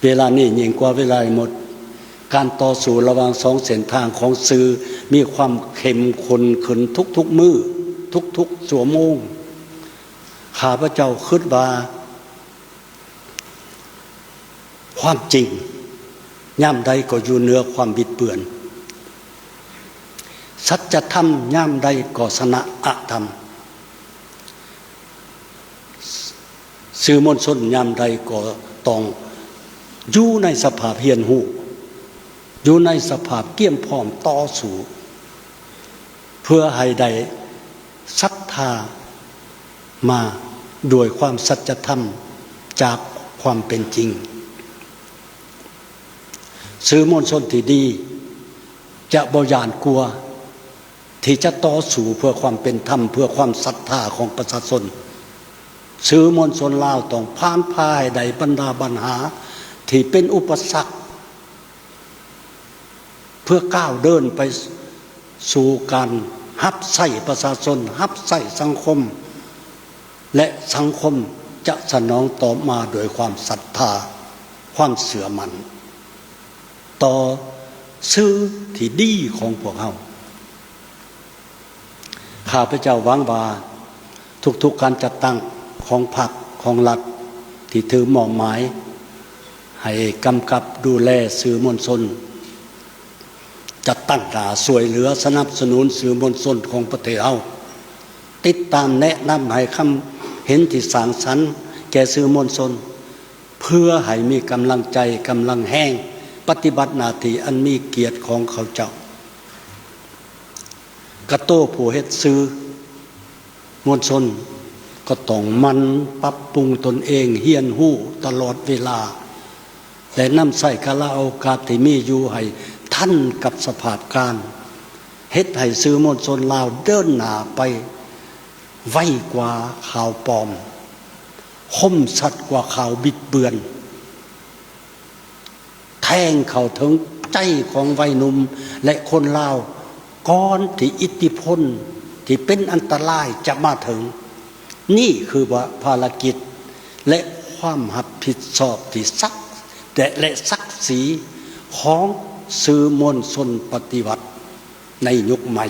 เวลานี้ยิ่งกว่าเวลาหมดการต่อสู้ระหว่างสองเส้นทางของสื่อมีความเข้มข้นขึ้นทุกๆมื้อทุกๆชั่วโมงข้าพเจ้าคิดว่าความจริงย่ำใดก็อยู่เหนือความบิดเบือนสัจธรรมย่ำใดก็ชนะอธรรมสื่อมวลชนย่ำใดก็ต้องอยู่ในสภาพเฮียนหูอยู่ในสภาพเกี่ยมพร้อมต่อสู้เพื่อให้ได้ศรัทธามาด้วยความสัจธรรมจากความเป็นจริงสื่อมวลชนที่ดีจะบ่หย่านกลัวที่จะต่อสู้เพื่อความเป็นธรรมเพื่อความศรัทธาของประชาชนสื่อมวลชนลาวต้องผ่านพายใดบรรดาปัญหาที่เป็นอุปสรรคเพื่อก้าวเดินไปสู่การฮับไส้ประชาชนฮับไส้สังคมและสังคมจะสนองตอบมาโดยความศรัทธาความเสื่อมันต่อสื่อที่ดีของพวกเราข้าพเจ้าหวังว่าทุกๆการจัดตั้งของพรรคของรัฐที่ถือมอบหมายให้กำกับดูแลสื่อมวลชนจัดตั้งด่าช่วยเหลือสนับสนุนสื่อมวลชนของประเทศเราติดตามแนะนำให้คำเห็นที่สร้างสรรค์แก่สื่อมวลชนเพื่อให้มีกำลังใจกำลังแห้งปฏิบัติหน้าที่อันมีเกียรติของเขาเจ้ากระโต้ผู้เฮ็ดสื่อมวลชนก็ต้องมันปรับปรุงตนเองเฮียนหู้ตลอดเวลาและนำใส่กาลโอกาสที่มีอยู่ให้ทันกับสภาพการเฮ็ดให้สื่อมวลชนลาวเดินหน้าไปไวกว่าข่าวปลอมคมชัดกว่าข่าวบิดเบือนแทงเข้าถึงใจของวัยหนุ่มและคนลาวก่อนที่อิทธิพลที่เป็นอันตรายจะมาถึงนี่คือว่าภารกิจและความรับผิดชอบที่และศักดิ์ศรีของสื่อมวลชนปฏิวัติในยุคใหม่